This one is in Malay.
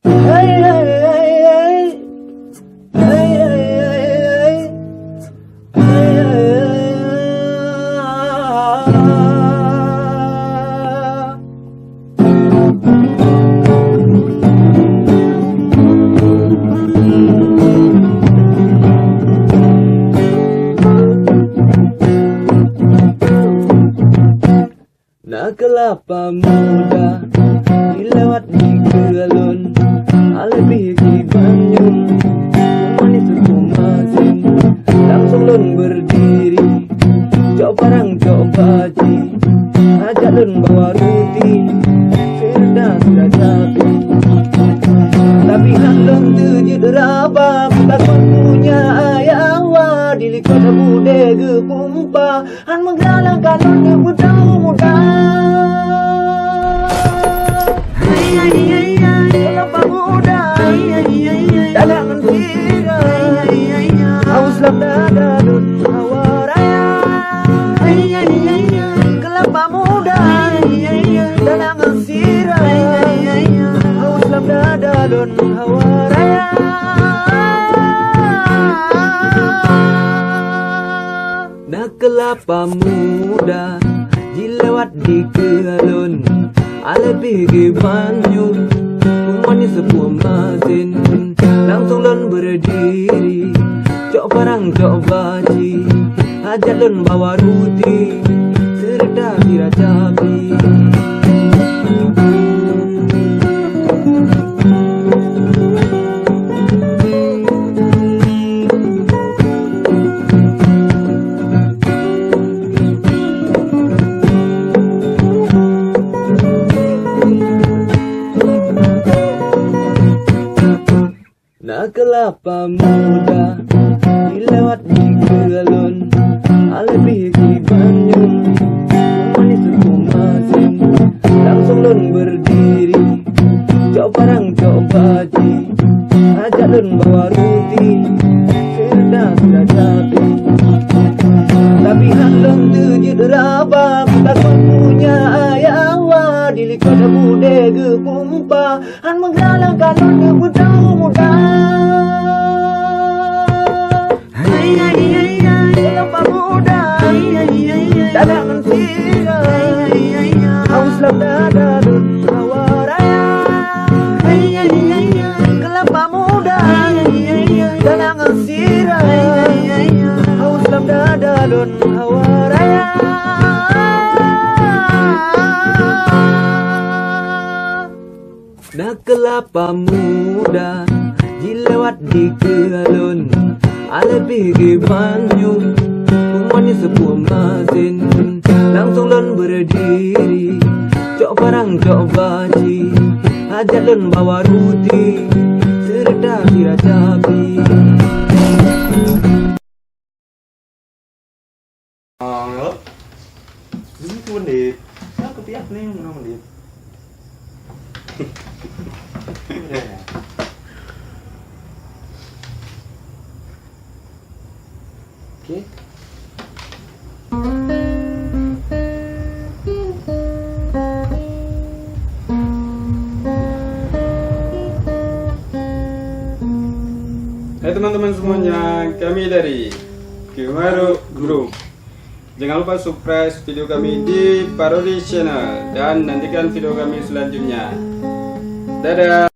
Hey, hey, hey, hey. Hey, hey, hey, hey. Hey, nak kelapa muda dilewat di galon, alebih di banyun, manis kumasin, langsung lun berdiri, jauh parang jauh baji, ajak lun bawa roti, serda sudah jatuh. Tapi handong tujut rabak, takut punya ayawa, dilikot bude ke pumpa, han menggalang kalon ke muda-muda. Kelapa muda, dalangan tira, haus lam dada dun hawa raya. Kelapa muda, dalangan tira, haus lam dada dun hawa raya. Nak kelapa muda dilewat di galon, alebih di banyun, manis sebuah masin, langsung lon berdiri, cok parang cok baji, ajak lon bawa roti, serta kira cabai. Nak kelapa muda dilewat di galon, alebih di banyun, manis kumasin, langsung lun berdiri, cok parang cok baji, ajak lun bawa roti, serta sudah jatuh. Tapi handong tujut rabak, takut punya ayawa, dilikot bude ke pumpa, han menggalang kalon ke muda-muda. Kelapa muda, dalangan tira, haus lam dada dun hawa raya. Kelapa muda, dalangan tira, haus lam dada dun hawa raya. Nak kelapa muda dilewat di galon, alebih di banyun, manis sebuah masin, langsung lon berdiri, cok parang cok baji, ajak lon bawa roti, serta kira cabai. Ini pun deh, saya kepiak nih menang dia. Okay. Hai teman-teman semuanya, kami dari Kimaru Group. Jangan lupa subscribe video kami di Parodi Channel dan nantikan video kami selanjutnya. Dadah.